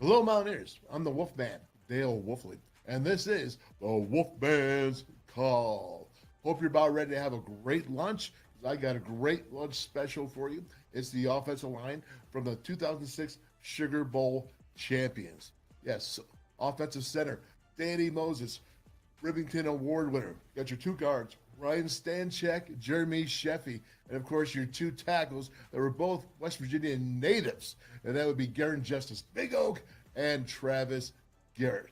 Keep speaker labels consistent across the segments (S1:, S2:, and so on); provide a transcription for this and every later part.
S1: Hello, Mountaineers. I'm the Wolfman, Dale Wolfley, and this is the WolfMan's Call. Hope you're about ready to have a great lunch, because I got a great lunch special for you. It's the offensive line from the 2006 Sugar Bowl champions. Yes, offensive center, Dan Mozes, Rivington Award winner. You got your two guards, Ryan Stanchek, Jeremy Sheffey, and of course your two tackles that were both West Virginia natives, and that would be Garin Justice, Big Oak, and Travis Garrett.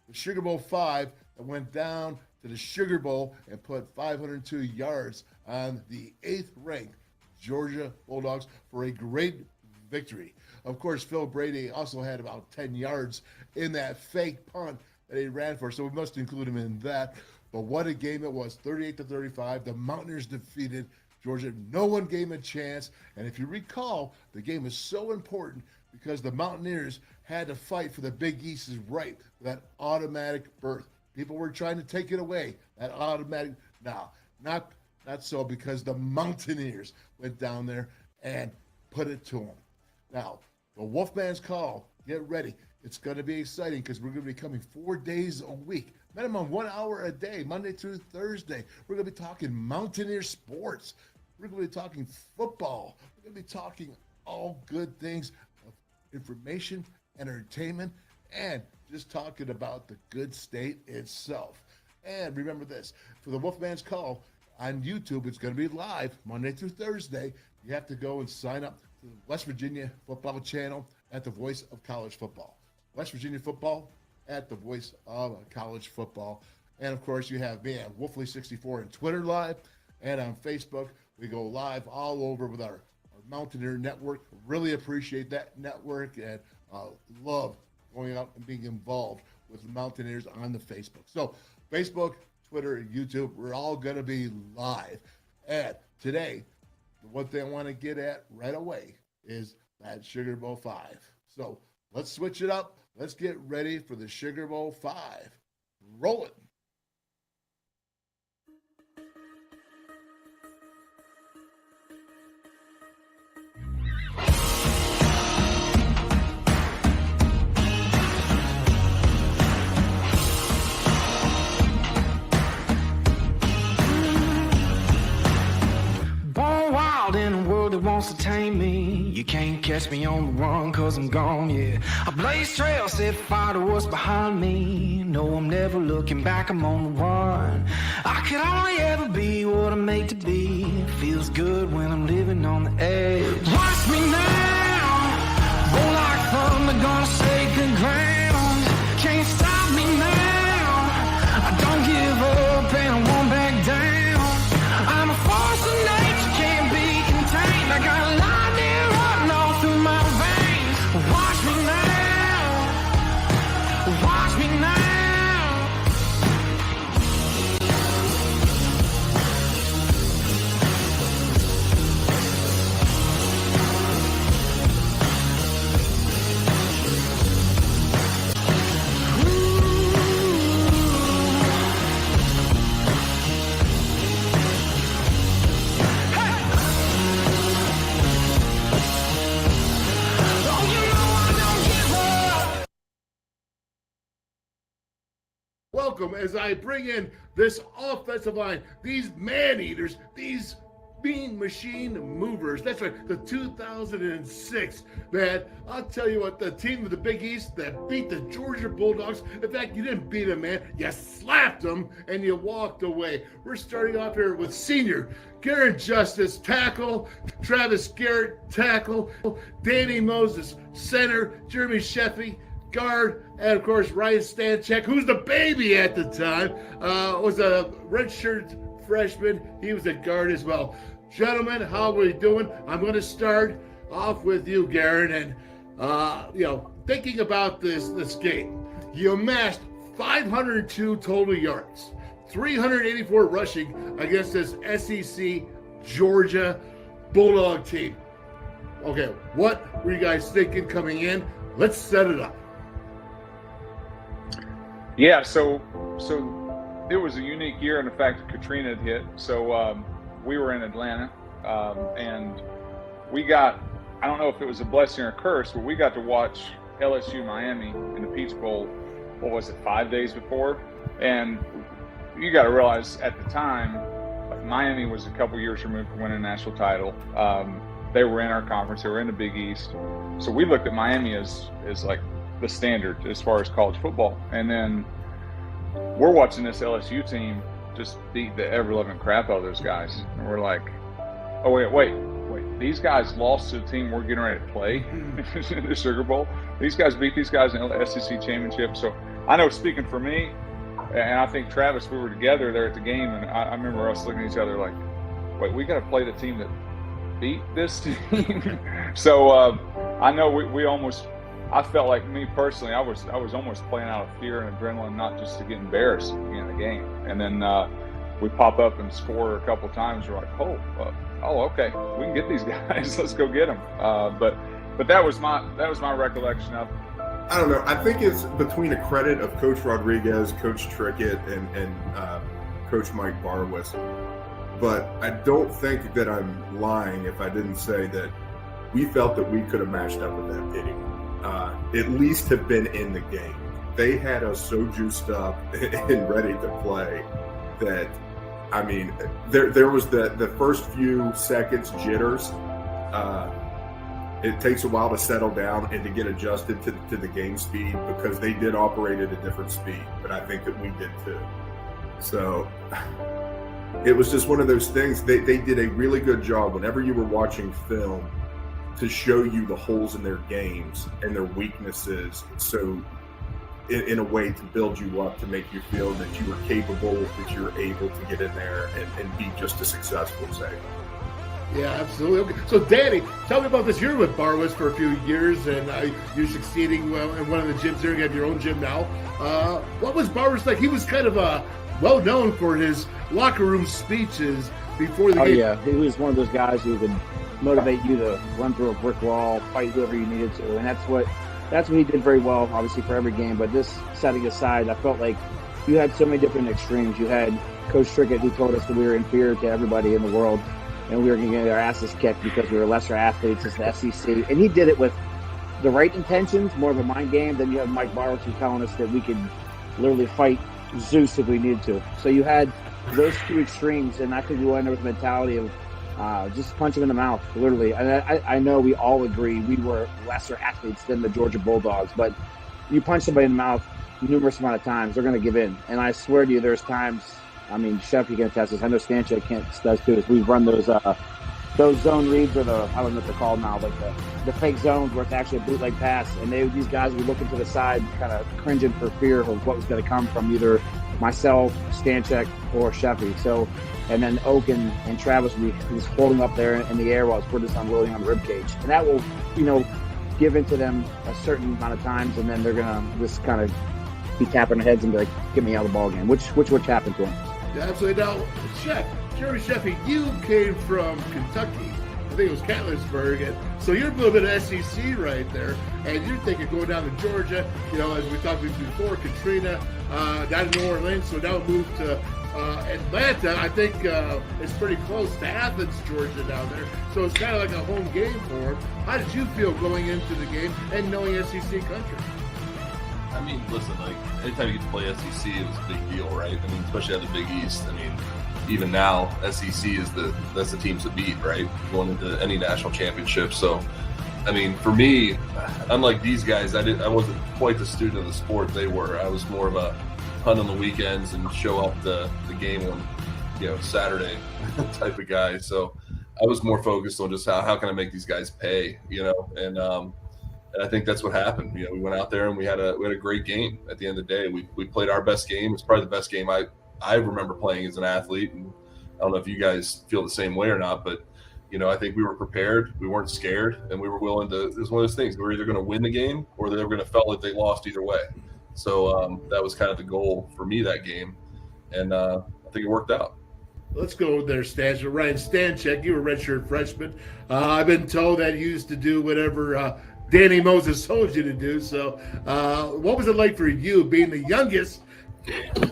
S1: The Sugar Bowl 5 that went down to the Sugar Bowl and put 502 yards on the 8th ranked Georgia Bulldogs for a great victory. Of course, Phil Brady also had about 10 yards in that fake punt that he ran for, so we must include him in that. But what a game it was, 38-35. The Mountaineers defeated Georgia. No one gave him a chance. And if you recall, the game is so important because the Mountaineers had to fight for the Big East's right for that automatic berth. People were trying to take it away, that automatic. No, not so, because the Mountaineers went down there and put it to them. Now, the Wolfman's Call, get ready. It's going to be exciting because we're going to be coming 4 days a week. Minimum 1 hour a day, Monday through Thursday. We're going to be talking Mountaineer sports. We're going to be talking football. We're going to be talking all good things of information, entertainment, and just talking about the good state itself. And remember this, for the Wolfman's Call on YouTube, it's going to be live Monday through Thursday. You have to go and sign up to the West Virginia football channel at the Voice of College Football. West Virginia football at the Voice of College Football. And of course, you have me at Wolfley64 on Twitter live, and on Facebook. We go live all over with our Mountaineer network. Really appreciate that network, and love going out and being involved with the Mountaineers on the Facebook. So Facebook, Twitter, and YouTube, we're all going to be live. And today, the one thing I want to get at right away is that Sugar Bowl 5. So let's switch it up. Let's get ready for the Sugar Bowl 5. Roll it.
S2: Wants to tame me. You can't catch me on the run, cause I'm gone, yeah. I blaze trails, set fire to what's behind me. No, I'm never looking back, I'm on the run. I could only ever be what I'm made to be. It feels good when I'm living on the edge. Watch me now, roll like thunder, gonna shake the ground. Can't stop me now, I don't give up and I won't back down. I'm a force of nature, can't be contained. I got lightning running all through my veins. Watch me now, watch me now.
S1: Welcome as I bring in this offensive line, these man-eaters, these mean machine movers. That's right, the 2006, man. I'll tell you what, the team of the Big East that beat the Georgia Bulldogs. In fact, you didn't beat them, man. You slapped them and you walked away. We're starting off here with senior Garin Justice, tackle, Travis Garrett, tackle, Dan Mozes, center, Jeremy Sheffey, guard, and of course Ryan Stanchek, who's the baby at the time, was a redshirt freshman. He was a guard as well. Gentlemen, how are we doing? I'm going to start off with you, Garin, and thinking about this game, you amassed 502 total yards, 384 rushing against this SEC Georgia Bulldog team. Okay, what were you guys thinking coming in? Let's set it up.
S3: Yeah, so it was a unique year, and in fact, Katrina had hit. So we were in Atlanta, and we got, I don't know if it was a blessing or a curse, but we got to watch LSU Miami in the Peach Bowl, what was it, 5 days before? And you got to realize at the time, like, Miami was a couple years removed from winning a national title. They were in our conference. They were in the Big East. So we looked at Miami as like the standard as far as college football. And then we're watching this LSU team just beat the ever-loving crap out of those guys. And we're like, oh, wait. These guys lost to the team we're getting ready to play in the Sugar Bowl. These guys beat these guys in the SEC championship. So I know, speaking for me, and I think Travis, we were together there at the game, and I remember us looking at each other like, wait, we got to play the team that beat this team. So I know we almost, I felt like, me personally, I was almost playing out of fear and adrenaline, not just to get embarrassed in the game. And then we pop up and score a couple times. We're like, oh, okay, we can get these guys. Let's go get them. But that was my recollection of.
S4: I don't know. I think it's between a credit of Coach Rodriguez, Coach Trickett, and Coach Mike Barwis. But I don't think that I'm lying if I didn't say that we felt that we could have matched up with that team. At least have been in the game. They had us so juiced up and ready to play that, I mean, there was the first few seconds jitters. It takes a while to settle down and to get adjusted to the game speed, because they did operate at a different speed, but I think that we did too. So it was just one of those things. They did a really good job whenever you were watching film to show you the holes in their games and their weaknesses. So in a way to build you up, to make you feel that you were capable, that you're able to get in there and be just as successful as they.
S1: Yeah, absolutely. Okay. So, Danny, tell me about this. You're with Barwis for a few years, and you're succeeding well in one of the gyms there. You have your own gym now. What was Barwis like? He was kind of well known for his locker room speeches before the game.
S5: Oh, yeah. He was one of those guys who could motivate you to run through a brick wall, fight whoever you needed to. And that's what he did very well, obviously, for every game. But this setting aside, I felt like you had so many different extremes. You had Coach Trickett, who told us that we were inferior to everybody in the world, and we were going to get our asses kicked because we were lesser athletes as the SEC. And he did it with the right intentions, more of a mind game. Then you have Mike Barwis telling us that we could literally fight Zeus if we needed to. So you had those two extremes, and I think we went in there with the mentality of just punch him in the mouth, literally. And I know we all agree we were lesser athletes than the Georgia Bulldogs, but you punch somebody in the mouth numerous amount of times, they're going to give in. And I swear to you, there's times, I mean, Sheffey can attest this. I know Stanchek does too. We've run those zone reads, or I don't know what they're called now, like the fake zones where it's actually a bootleg pass. And these guys were looking to the side, kind of cringing for fear of what was going to come from either myself, Stanchek, or Sheffey. So, and then Oak and Travis will be just holding up there in the air while it's putting this unloading on the rib cage. And that will, give into them a certain amount of times, and then they're going to just kind of be tapping their heads and be like, get me out of the ball game, which happened to them.
S1: Yeah, absolutely. Now, Jeremy Sheffey, you came from Kentucky. I think it was Catlettsburg, and so you're a little bit of SEC right there, and you're thinking going down to Georgia, as we talked about before, Katrina, down to New Orleans, so now moved to Atlanta. I think it's pretty close to Athens, Georgia down there, so it's kind of like a home game for him. How did you feel going into the game and knowing SEC country?
S6: I mean, listen, like, anytime you get to play SEC, it was a big deal, right? I mean, especially at the Big East. I mean, even now, SEC that's the teams to beat, right? Going into any national championship. So, I mean, for me, unlike these guys, I wasn't quite the student of the sport they were. I was more of a hunt on the weekends and show up the game on, Saturday type of guy. So I was more focused on just how can I make these guys pay, and I think that's what happened. We went out there and we had a great game. At the end of the day, we played our best game. It's probably the best game I remember playing as an athlete. And I don't know if you guys feel the same way or not, but I think we were prepared. We weren't scared, and we were willing to. It was one of those things. We were either going to win the game or they were going to felt like they lost either way. So that was kind of the goal for me that game, and I think it worked out.
S1: Let's go there, Stanchek. Ryan Stanchek, you were a redshirt freshman. I've been told that you used to do whatever Danny Mozes told you to do. So what was it like for you being the youngest?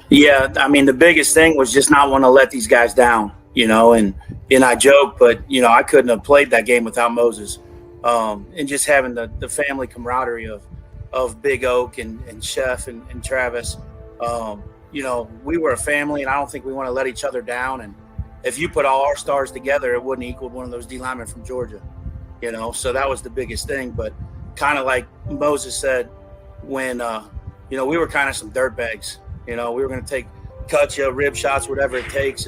S7: Yeah, I mean, the biggest thing was just not want to let these guys down, and I joke, but, I couldn't have played that game without Moses. And just having the family camaraderie of of Big Oak and Chef and Travis. You know, we were a family, and I don't think we want to let each other down. And if you put all our stars together, it wouldn't equal one of those D linemen from Georgia, you know. So that was the biggest thing. But kind of like Moses said, when you know, we were kind of some dirtbags. You know, we were going to cut you, rib shots, whatever it takes,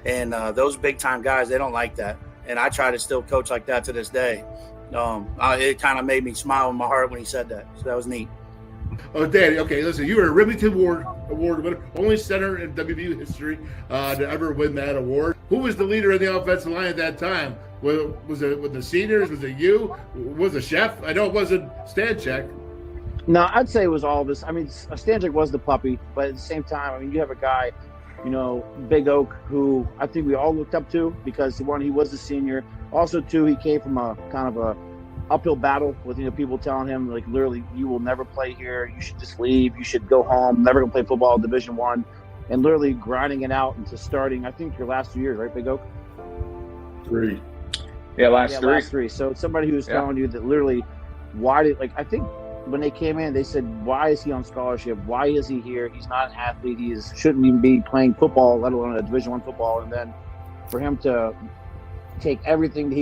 S7: and those big time guys, they don't like that. And I try to still coach like that to this day. It kind of made me smile in my heart when he said that. So that was neat.
S1: Oh, Danny, okay, listen, you were a Remington Award winner, only center in WVU history to ever win that award. Who was the leader in the offensive line at that time? Was it with the seniors? Was it you? Was it Chef? I know it wasn't Stanchek.
S5: No, I'd say it was all of us. I mean, Stanchek was the puppy, but at the same time, I mean, you have a guy, you know, Big Oak, who I think we all looked up to because, one, he was the senior. Also, two, he came from a kind of a uphill battle with, you know, people telling him, like, literally, you will never play here. You should just leave. You should go home. Never gonna play football in Division I. And literally grinding it out into starting, I think, your last 2 years, right, Big Oak?
S4: 3.
S3: Yeah, last
S5: three. So somebody who's telling you that literally, I think when they came in, they said, why is he on scholarship? Why is he here? He's not an athlete. He shouldn't even be playing football, let alone a Division I football. And then for him to take everything,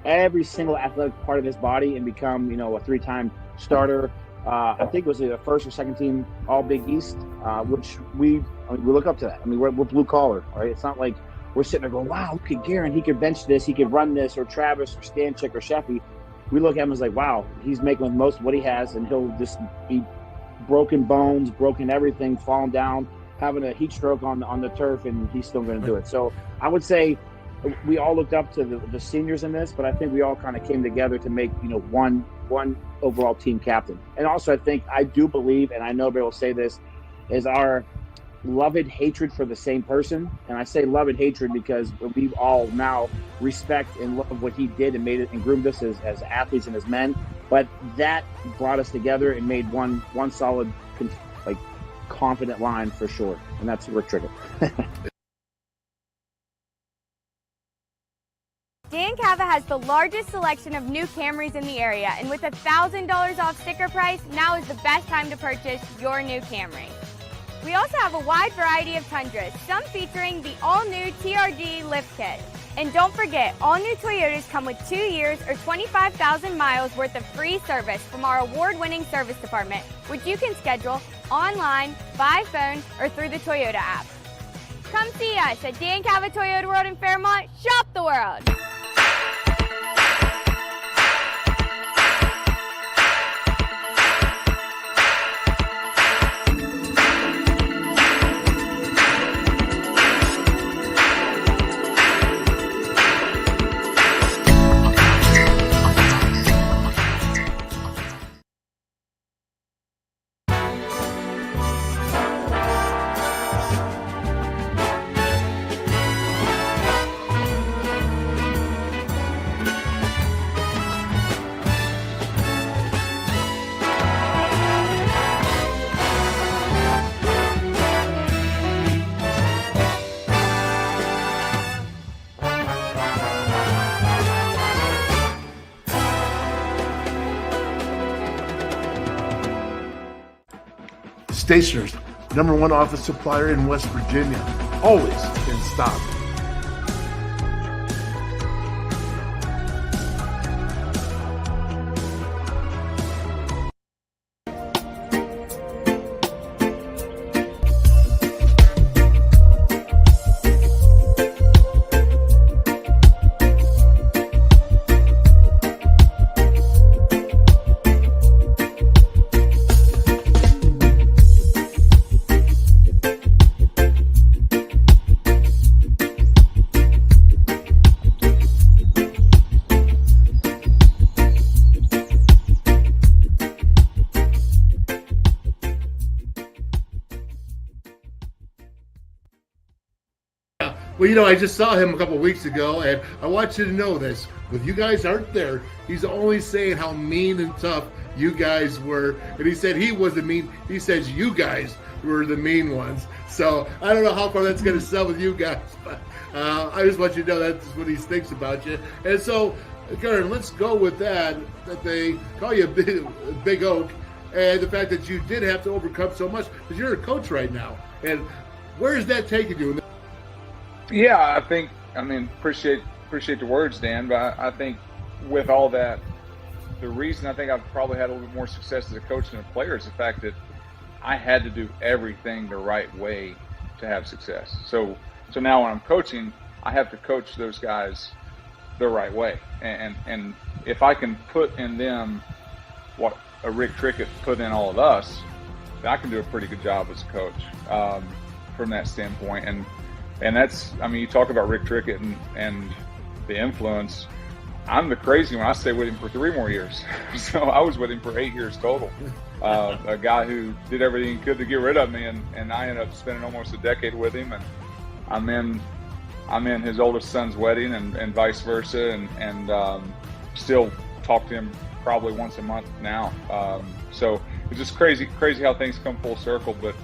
S5: every single athletic part of his body and become, you know, a 3-time starter. I think it was a first or second team All Big East, which we look up to that. I mean, we're blue collar, right? It's not like we're sitting there going, wow, look at Garin, he could bench this, he could run this, or Travis or Stanchek or Sheffey. We look at him as like, wow, he's making the most of what he has, and he'll just be broken bones, broken everything, falling down, having a heat stroke on the turf, and he's still going to do it. So I would say we all looked up to the seniors in this, but I think we all kind of came together to make, you know, one overall team captain. And also, I do believe, and I know everybody will say this, is our love and hatred for the same person. And I say love and hatred because we all now respect and love what he did and made it and groomed us as athletes and as men. But that brought us together and made one solid, like, confident line for sure. And that's Rick Trigger.
S8: Dan Cava has the largest selection of new Camrys in the area, and with $1,000 off sticker price, now is the best time to purchase your new Camry. We also have a wide variety of Tundras, some featuring the all-new TRD lift kit. And don't forget, all new Toyotas come with 2 years or 25,000 miles worth of free service from our award-winning service department, which you can schedule online, by phone, or through the Toyota app. Come see us at Dan Cava Toyota World in Fairmont. Shop the world!
S1: Stationers, #1 office supplier in West Virginia. Always in stock. Well, you know, I just saw him a couple of weeks ago, and I want you to know this. When you guys aren't there, he's only saying how mean and tough you guys were. And he said he wasn't mean. He says you guys were the mean ones. So I don't know how far that's going to sell with you guys, but I just want you to know that's what he thinks about you. And so, Garin, let's go with that they call you Big Oak. and the fact that you did have to overcome so much because you're a coach right now. And where is that taking you?
S3: Yeah, appreciate the words, Dan, but I think with all that, the reason I think I've probably had a little bit more success as a coach than a player is the fact that I had to do everything the right way to have success. So now when I'm coaching, I have to coach those guys the right way. And if I can put in them what a Rick Trickett put in all of us, then I can do a pretty good job as a coach from that standpoint. And that's, you talk about Rick Trickett and the influence. I'm the crazy one. I stayed with him for 3 more years. So I was with him for 8 years total. A guy who did everything he could to get rid of me, and I ended up spending almost a decade with him. And I'm in his oldest son's wedding and vice versa, and still talk to him probably once a month now. So it's just crazy how things come full circle. But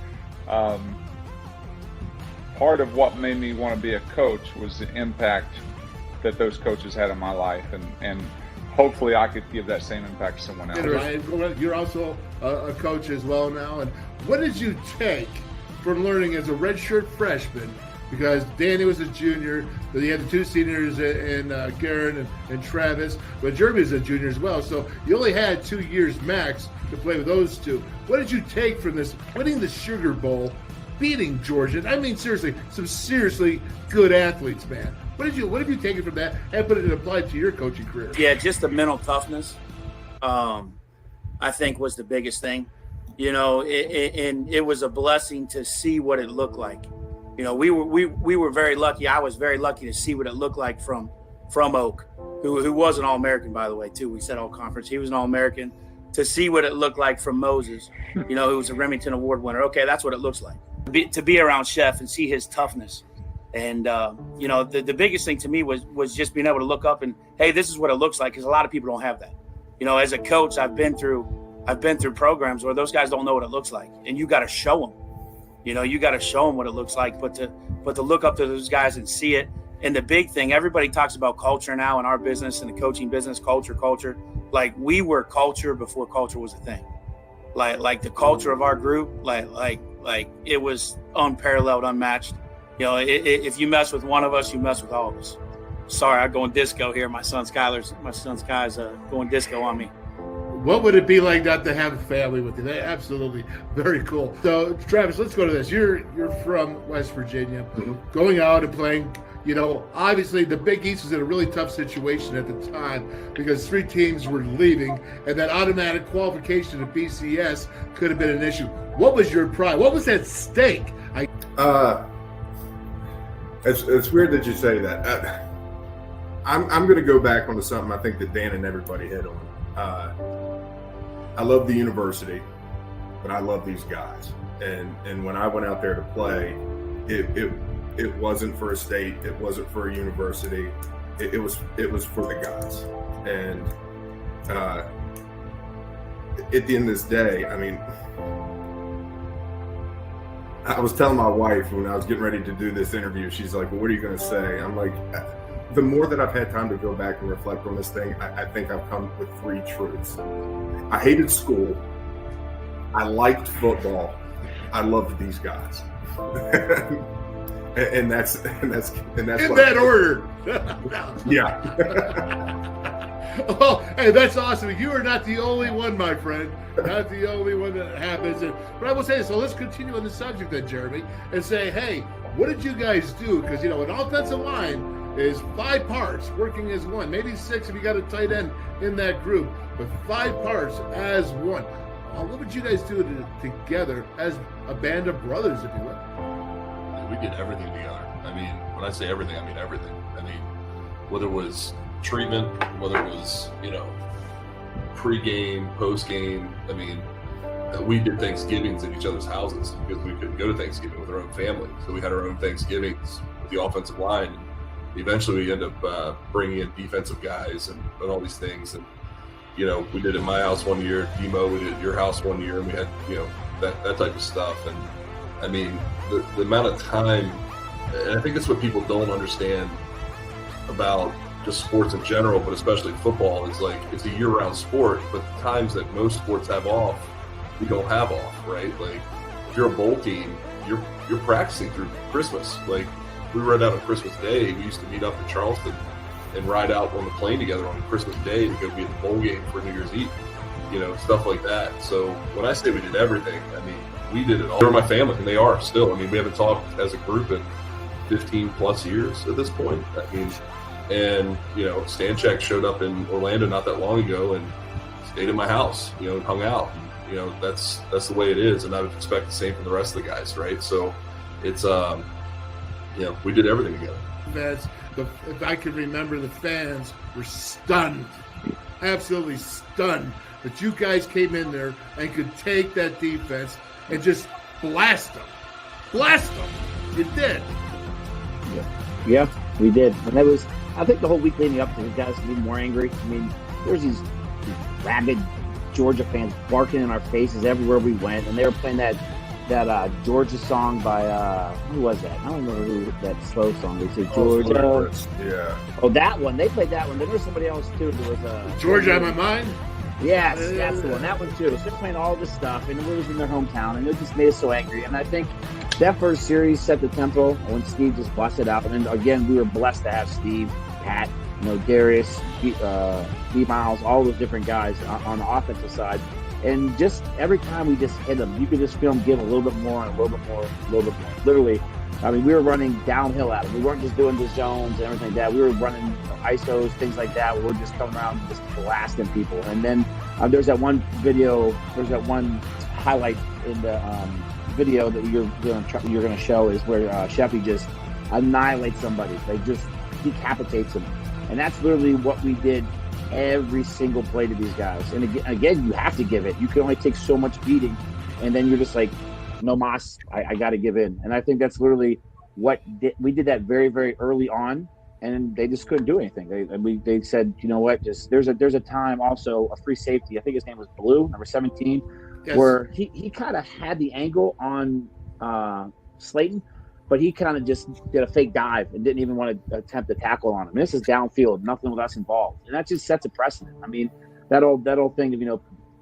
S3: part of what made me want to be a coach was the impact that those coaches had in my life, and hopefully I could give that same impact to someone else.
S1: And Ryan, you're also a coach as well now. And what did you take from learning as a redshirt freshman? Because Danny was a junior, but he had the 2 seniors in Garin and Travis, but Jeremy is a junior as well. So you only had 2 years max to play with those 2. What did you take from this, winning the Sugar Bowl, beating Georgia? I mean, seriously, some seriously good athletes, man. What have you taken from that and put it and applied to your coaching career?
S7: Yeah, just the mental toughness, I think was the biggest thing. And it was a blessing to see what it looked like. We were very lucky. I was very lucky to see what it looked like from Oak, who was an All-American, by the way, too. We said all conference. He was an All-American. To see what it looked like from Moses, who was a Remington Award winner. Okay, that's what it looks like. To be around Sheff and see his toughness. And, the biggest thing to me was just being able to look up and, hey, this is what it looks like, because a lot of people don't have that. As a coach, I've been through programs where those guys don't know what it looks like, and you got to show them. You got to show them what it looks like, but to look up to those guys and see it. And the big thing, everybody talks about culture now in our business, in the coaching business, culture. Like, we were culture before culture was a thing. Like the culture of our group, like it was unparalleled, unmatched. If you mess with one of us, you mess with all of us. Sorry, I'm going disco here. My son Sky's going disco on me.
S1: What would it be like not to have a family with you? Absolutely, very cool. So, Travis, let's go to this. You're from West Virginia, going out and playing. Obviously the Big East was in a really tough situation at the time because 3 teams were leaving, and that automatic qualification to BCS could have been an issue. What was your pride? What was at stake?
S4: It's weird that you say that. I'm going to go back onto something I think that Dan and everybody hit on. I love the university, but I love these guys. And when I went out there to play, it wasn't for a state, it wasn't for a university. It was for the guys. And at the end of this day, I was telling my wife when I was getting ready to do this interview, she's like, well, what are you going to say? I'm like, the more that I've had time to go back and reflect on this thing, I think I've come with 3 truths. I hated school. I liked football. I loved these guys. and that's in
S1: that order.
S4: Yeah.
S1: Oh, hey, that's awesome. You are not the only one, my friend. Not the only one that happens. But I will say, so let's continue on the subject then, Jeremy, and say, hey, what did you guys do? Because, an offensive line is 5 parts working as one, maybe 6 if you got a tight end in that group, but 5 parts as one. What would you guys do together as a band of brothers, if you will?
S6: We did everything together. When I say everything, I mean everything. Whether it was treatment, whether it was, pre-game, post-game. We did Thanksgivings at each other's houses because we couldn't go to Thanksgiving with our own family. So we had our own Thanksgivings with the offensive line. Eventually we end up bringing in defensive guys and all these things. And, we did it at my house one year, Demo, we did it at your house one year, and we had, that type of stuff. And the amount of time, and I think that's what people don't understand about just sports in general, but especially football, is like it's a year-round sport, but the times that most sports have off we don't have off, right? Like if you're a bowl team, you're practicing through Christmas. Like we run out on Christmas Day. We used to meet up in Charleston and ride out on the plane together on Christmas Day to go be at the bowl game for New Year's Eve, stuff like that. So when I say we did everything, I mean, we did it all. They're my family, and they are still. I mean, we haven't talked as a group in 15 plus years at this point. I mean, and, Stanchek showed up in Orlando not that long ago and stayed at my house, and hung out. That's the way it is. And I would expect the same from the rest of the guys, right? So it's, we did everything together.
S1: If I can remember, the fans were stunned, absolutely stunned, that you guys came in there and could take that defense and just blast them. You did.
S5: Yeah, we did. And that was, I think the whole week leading up to it got us even more angry. I mean, there's these rabid Georgia fans barking in our faces everywhere we went, and they were playing that Georgia song by who was that? I don't remember who that slow song. They say Georgia.
S4: Yeah.
S5: Oh, that one. They played that one. There was somebody else too. There was
S1: Georgia on My Mind.
S5: Yes, that's the one. That one too. So they're playing all this stuff, and it was in their hometown, and it just made us so angry. And I think that first series set the tempo when Steve just busted out. And then again, we were blessed to have Steve, Pat, Darius, B. Miles, all those different guys on the offensive side. And just every time we just hit them, you could just feel them give a little bit more and a little bit more, a little bit more. Literally, I mean, we were running downhill at them. We weren't just doing the zones and everything like that. We were running ISOs, things like that. We were just coming around and just blasting people. And then there's that one video, there's that one highlight in the video that you're going to show is where Sheffey just annihilates somebody. They just decapitates them. And that's literally what we did every single play to these guys. And again, you have to give it. You can only take so much beating, and then you're just like, no mas, I got to give in. And I think that's literally we did that very, very early on, and they just couldn't do anything. They said, you know what? Just there's a time also a free safety. I think his name was Blue, number 17, yes, where he kind of had the angle on Slayton, but he kind of just did a fake dive and didn't even want to attempt to tackle on him. This is downfield, nothing with us involved, and that just sets a precedent. I mean, that old thing of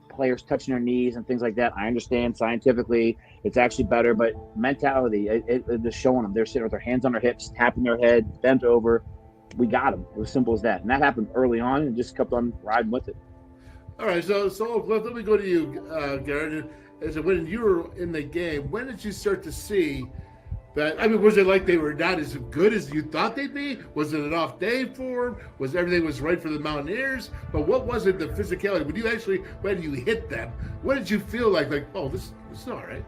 S5: players touching their knees and things like that. I understand scientifically it's actually better, but mentality, it just showing them. They're sitting with their hands on their hips, tapping their head, bent over. We got them. It was simple as that, and that happened early on, and just kept on riding with it.
S1: All right, so let me go to you, Garin. As when you were in the game, when did you start to see that? I mean, was it like they were not as good as you thought they'd be? Was it an off day for them? Was everything was right for the Mountaineers? But what was it, the physicality? When you hit them, what did you feel like? Like, oh, this is all right.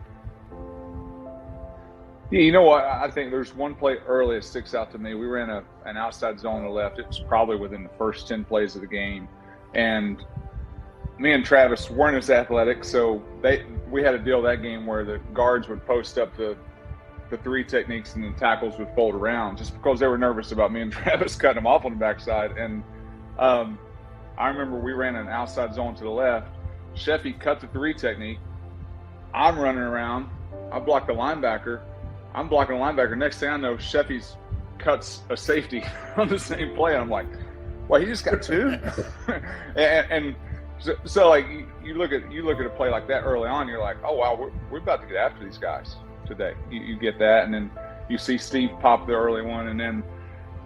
S3: Yeah, you know what? I think there's one play early that sticks out to me. We ran an outside zone on the left. It was probably within the first 10 plays of the game. And me and Travis weren't as athletic, so we had a deal that game where the guards would post up the three techniques and the tackles would fold around just because they were nervous about me and Travis cutting them off on the backside. And I remember we ran an outside zone to the left. Sheffey cut the three technique. I'm running around. I blocked the linebacker. I'm blocking the linebacker. Next thing I know, Sheffey's cuts a safety on the same play. And I'm like, well, he just got two? and so like you look at a play like that early on, you're like, oh wow, we're about to get after these guys today. You get that, and then you see Steve pop the early one, and then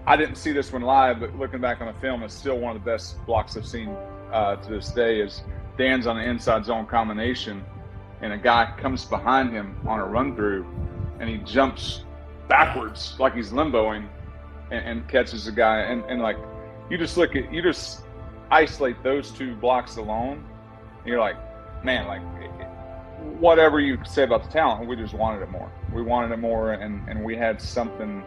S3: I didn't see this one live, but looking back on the film, it's still one of the best blocks I've seen to this day. Is Dan's on the inside zone combination, and a guy comes behind him on a run through, and he jumps backwards like he's limboing, and catches the guy, and like you just isolate those two blocks alone, and you're like, man, like whatever you say about the talent, we just wanted it more. We wanted it more, and we had something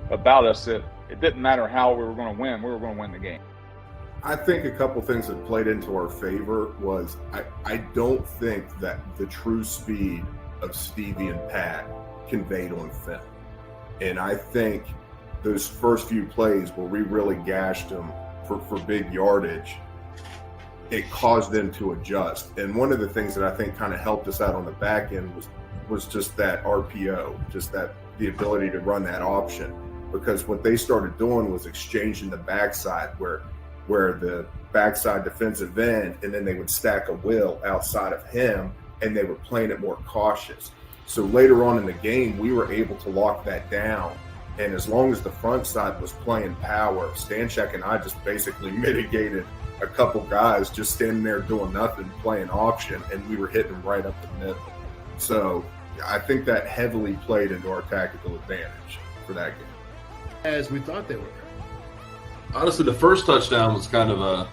S3: about us that it didn't matter how we were going to win. We were going to win the game.
S4: I think a couple things that played into our favor was I don't think that the true speed of Stevie and Pat conveyed on film. And I think those first few plays where we really gashed them for big yardage, it caused them to adjust. And one of the things that I think kind of helped us out on the back end was just that RPO, just that the ability to run that option. Because what they started doing was exchanging the backside where the backside defensive end, and then they would stack a Will outside of him, and they were playing it more cautious. So later on in the game, we were able to lock that down. And as long as the front side was playing power, Stanchek and I just basically mitigated a couple guys just standing there doing nothing, playing auction, and we were hitting right up the middle. So I think that heavily played into our tactical advantage for that game.
S1: As we thought they were.
S6: Honestly, the first touchdown was kind of a,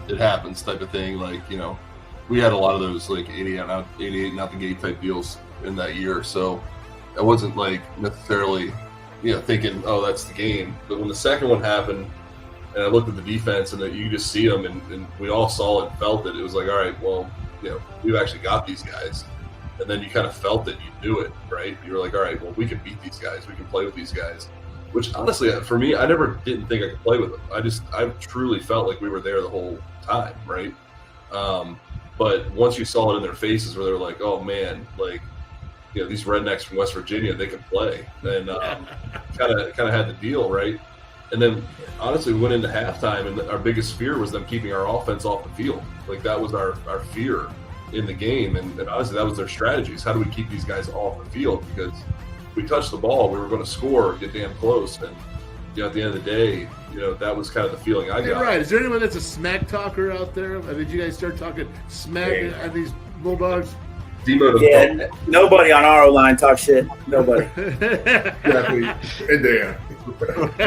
S6: it happens type of thing. Like, we had a lot of those like 88 nothing gate type deals in that year. So I wasn't like necessarily, thinking, oh, that's the game. But when the second one happened, and I looked at the defense, and that you just see them, and we all saw it and felt it. It was like, all right, well, we've actually got these guys. And then you kind of felt it, you knew it, right? You were like, all right, well, we can beat these guys, we can play with these guys. Which honestly, for me, I never didn't think I could play with them. I truly felt like we were there the whole time, right? But once you saw it in their faces, where they were like, oh man, like, these rednecks from West Virginia, they can play, and kind of had the deal, right? And then honestly, we went into halftime, and our biggest fear was them keeping our offense off the field. Like, that was our fear in the game, and honestly, that was their strategies. How do we keep these guys off the field? Because if we touched the ball, we were going to score, get damn close, and at the end of the day, that was kind of the feeling I got.
S1: Hey, right. Is there anyone that's a smack talker out there? Did you guys start talking smack at these Bulldogs?
S7: Yeah, nobody on our line talks shit. Nobody.
S4: Exactly. And Dan.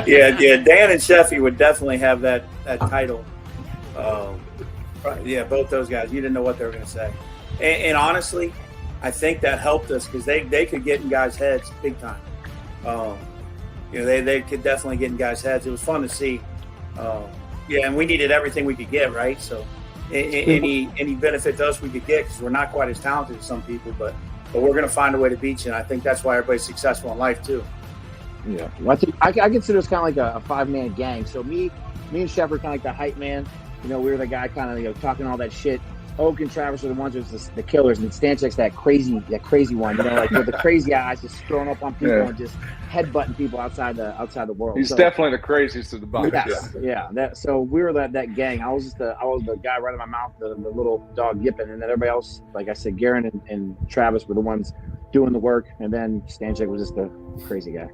S7: yeah, Dan and Sheffey would definitely have that title. Yeah, both those guys. You didn't know what they were going to say. And honestly, I think that helped us because they could get in guys' heads big time. They could definitely get in guys' heads. It was fun to see. And we needed everything we could get, right? So any benefit to us we could get, because we're not quite as talented as some people, but we're going to find a way to beat you. And I think that's why everybody's successful in life too.
S5: Yeah, well, I consider us kind of like a five-man gang. So me and Shep are kind of like the hype man. We were the guy kind of talking all that shit. Oak and Travis are the ones who's the killers, and Stanchek's that crazy one. Like with the crazy eyes, just throwing up on people and just headbutting people outside the world.
S3: He's definitely the craziest of the bunch.
S5: Yes, yeah. So we were that gang. I was the guy running my mouth, the little dog yipping, and then everybody else, like I said, Garin and Travis were the ones doing the work, and then Stanchek was just the crazy guy.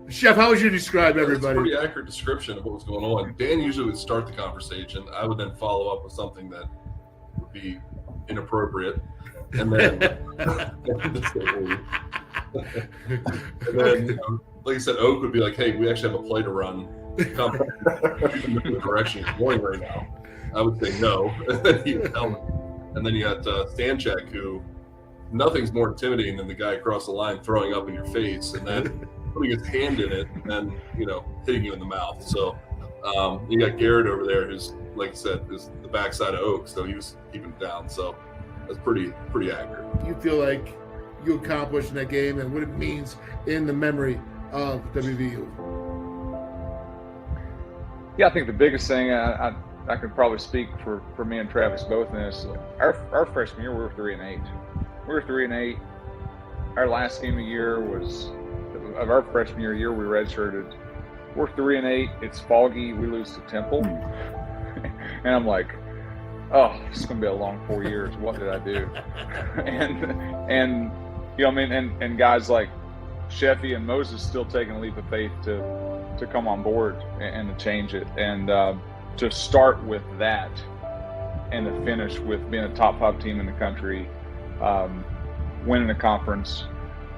S1: Chef, how would you describe everybody?
S6: It's a pretty accurate description of what was going on. Dan usually would start the conversation. I would then follow up with something that would be inappropriate, and then, like I said, Oak would be like, "Hey, we actually have a play to run. Come in the direction you're going right now." I would say no, and then he would tell me. And then you got Stanchek, who nothing's more intimidating than the guy across the line throwing up in your face, and then putting his hand in it, and then hitting you in the mouth. So you got Garrett over there, who's, like I said, is the backside of Oak, so he was keeping it down. So that's pretty accurate.
S1: You feel like you accomplished in that game, and what it means in the memory of WVU?
S3: Yeah, I think the biggest thing I could probably speak for me and Travis both in this. Our freshman year, we were 3-8. We were 3-8. Our last game of the year of our freshman year we redshirted. We're 3-8. It's foggy. We lose to Temple, and I'm like, oh, it's gonna be a long 4 years. What did I do? and and guys like Sheffey and Mozes still taking a leap of faith to come on board and to change it, and to start with that, and to finish with being a top 5 team in the country, winning a conference,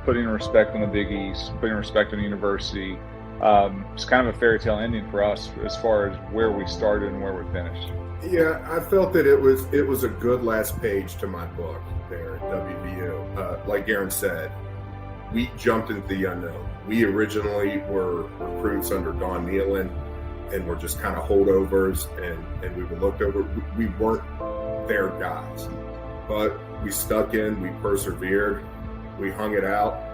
S3: putting respect on the Big East, putting respect on the university. It's kind of a fairy tale ending for us as far as where we started and where we finished.
S4: Yeah, I felt that it was a good last page to my book there at WVU. Like Garin said, we jumped into the unknown. We originally were recruits under Don Nealon, and we're just kind of holdovers, and we were looked over. We weren't their guys, but we stuck in, we persevered, we hung it out.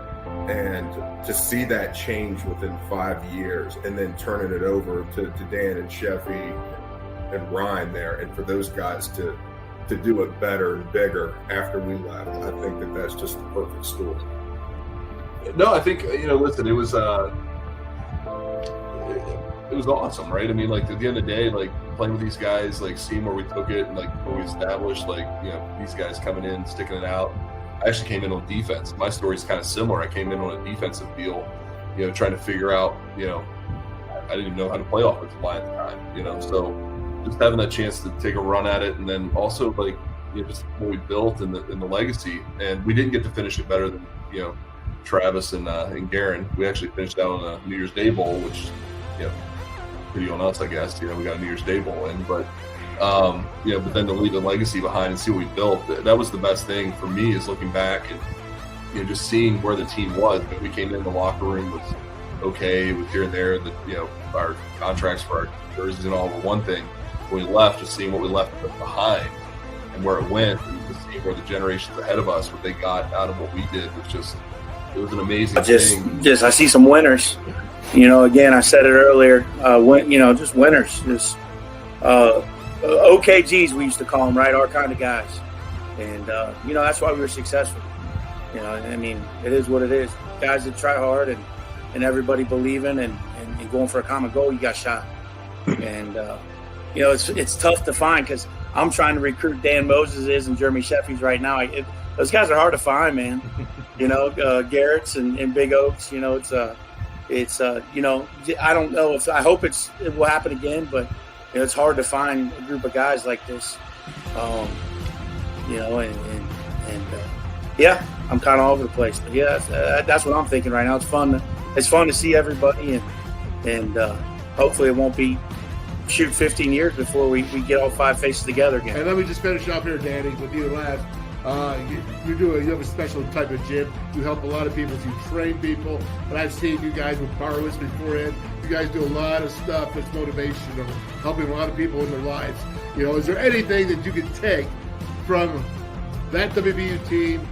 S4: And to see that change within 5 years, and then turning it over to Dan and Sheffey and Ryan there, and for those guys to do it better and bigger after we left, I think that's just the perfect story.
S6: No, I think listen, it was it was awesome, right? I mean, like at the end of the day, like playing with these guys, like seeing where we took it and like what we established, like, you know, these guys coming in, sticking it out. I actually came in on defense. My story is kind of similar. I came in on a defensive deal, you know, trying to figure out, you know, I didn't even know how to play offensive line at the time, you know, so just having that chance to take a run at it, and then also like, you know, just what we built and the legacy. And we didn't get to finish it better than, you know, Travis and Garin. We actually finished out on a New Year's Day bowl, which, you know, pretty on us, I guess. You know, we got a New Year's Day bowl in, but you know, but then to leave the legacy behind and see what we built, that was the best thing for me, is looking back and, you know, just seeing where the team was. But we came in the locker room was okay with here and there, that, you know, our contracts for our jerseys and all were one thing. When we left, just seeing what we left behind and where it went, and just seeing where the generations ahead of us, what they got out of what we did, was just, it was an amazing thing.
S7: I see some winners. You know, again, I said it earlier. You know, just winners. Just OKGs, we used to call them, right? Our kind of guys. And you know, that's why we were successful. You know, I mean, it is what it is. Guys that try hard and everybody believing and going for a common goal, you got shot. And you know, it's tough to find, because I'm trying to recruit Dan Mozes and Jeremy Sheffey's right now. Those guys are hard to find, man. You know, Garrett's and Big Oaks. You know, it's you know, I don't know if, I hope it will happen again, but you know, it's hard to find a group of guys like this. You know, and yeah, I'm kind of all over the place. But yeah, that's what I'm thinking right now. It's fun. It's fun to see everybody, and hopefully it won't be 15 years before we get all five faces together again.
S1: And let me just finish up here, Danny, with you last. You have a special type of gym. You help a lot of people. You train people. But I've seen you guys with powerlifts beforehand. You guys do a lot of stuff that's motivational, helping a lot of people in their lives. You know, is there anything that you could take from that WVU team,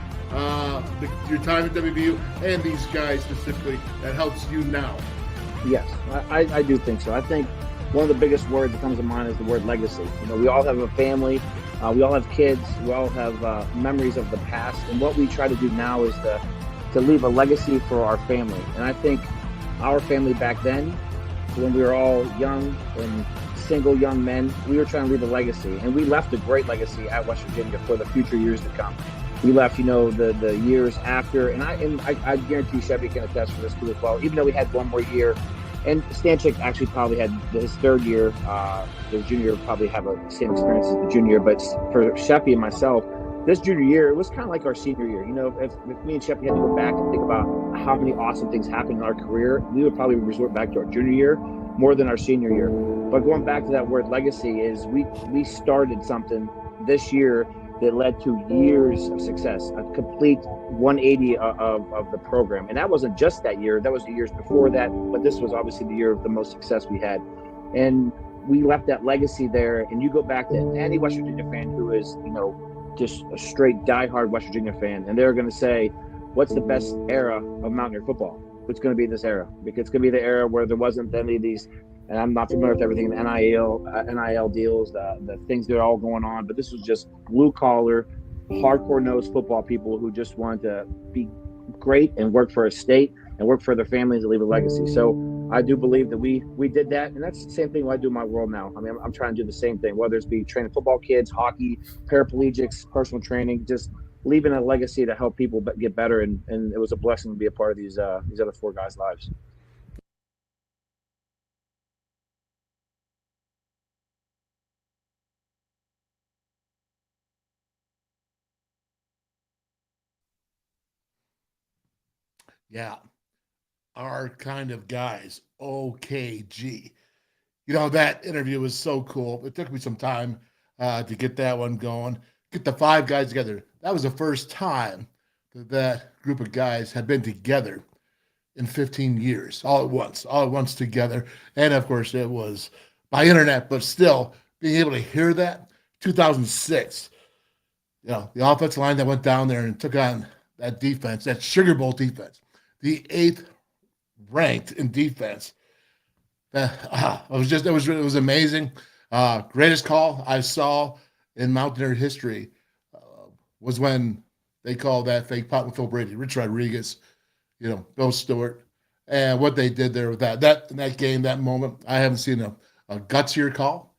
S1: your time at WVU, and these guys specifically, that helps you now?
S5: Yes, I do think so. I think one of the biggest words that comes to mind is the word legacy. You know, we all have a family. We all have kids. We all have memories of the past. And what we try to do now is to leave a legacy for our family. And I think our family back then, when we were all young and single young men, we were trying to leave a legacy. And we left a great legacy at West Virginia for the future years to come. We left, you know, the years after. And I guarantee Sheffey can attest for this too as well. Even though we had one more year, and Stanchek actually probably had his third year. The junior year probably have the same experience as the junior year. But for Sheffey and myself, this junior year, it was kind of like our senior year. You know, if me and Sheffey had to go back and think about how many awesome things happened in our career, we would probably resort back to our junior year more than our senior year. But going back to that word legacy, is we started something this year that led to years of success, a complete 180 of the program. And that wasn't just that year, that was the years before that, but this was obviously the year of the most success we had. And we left that legacy there. And you go back to any West Virginia fan who is, you know, just a straight diehard West Virginia fan, and they're going to say, what's the best era of Mountaineer football? It's going to be this era, because it's going to be the era where there wasn't any of these, and I'm not familiar with everything, the NIL deals, the things that are all going on, but this was just blue-collar, hardcore-nosed football people who just wanted to be great and work for a state and work for their families and leave a legacy. So I do believe that we did that, and that's the same thing I do in my world now. I mean, I'm trying to do the same thing, whether it's be training football kids, hockey, paraplegics, personal training, just leaving a legacy to help people get better, and it was a blessing to be a part of these other four guys' lives.
S1: Yeah, our kind of guys, OKG. You know, that interview was so cool. It took me some time to get that one going, get the five guys together. That was the first time that group of guys had been together in 15 years, all at once together. And of course, it was by internet, but still being able to hear that. 2006, you know, the offensive line that went down there and took on that defense, that Sugar Bowl defense, the 8th ranked in defense. It was amazing. Greatest call I saw in Mountaineer history was when they called that fake punt with Phil Brady, Rich Rodriguez, you know, Bill Stewart, and what they did there with that game, that moment. I haven't seen a gutsier call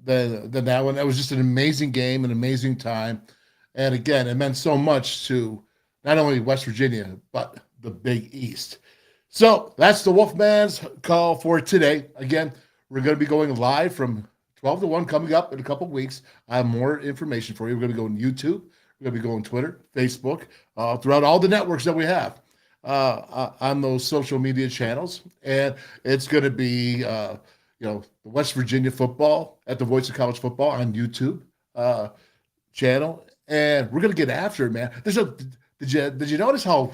S1: than that one. That was just an amazing game, an amazing time. And again, it meant so much to not only West Virginia, but the Big East. So that's the Wolfman's call for today. Again, we're going to be going live from 12 to 1 coming up in a couple of weeks. I have more information for you. We're going to be going YouTube. We're going to be going Twitter, Facebook, throughout all the networks that we have on those social media channels. And it's going to be, the West Virginia football at the Voice of College Football on YouTube channel. And we're going to get after it, man. Did you notice how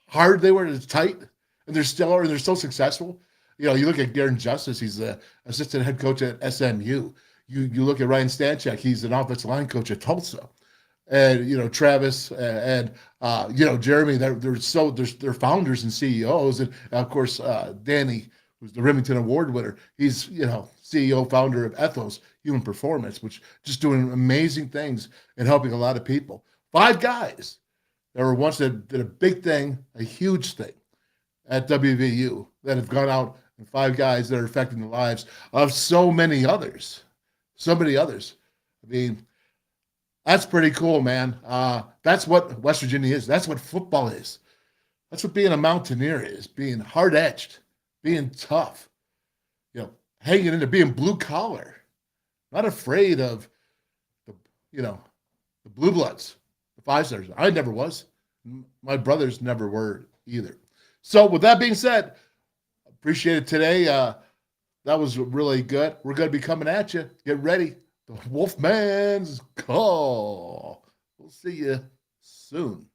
S1: hard they were? It's tight, and they're so successful. You look at Garin Justice; he's the assistant head coach at SMU. You look at Ryan Stanchek; he's an offensive line coach at Tulsa. And Travis and Jeremy, they're founders and CEOs, and of course Danny, who's the Remington Award winner. He's CEO founder of Ethos Human Performance, which just doing amazing things and helping a lot of people. 5 guys that were once that did a big thing, a huge thing at WVU that have gone out, and 5 guys that are affecting the lives of so many others. I mean, that's pretty cool, man. That's what West Virginia is. That's what football is. That's what being a Mountaineer is, being hard-edged, being tough, hanging in there, being blue-collar, not afraid of the blue bloods, the 5 stars. I never was. My brothers never were either. So with that being said, appreciate it today. That was really good. We're going to be coming at you. Get ready. The Wolfman's call. We'll see you soon.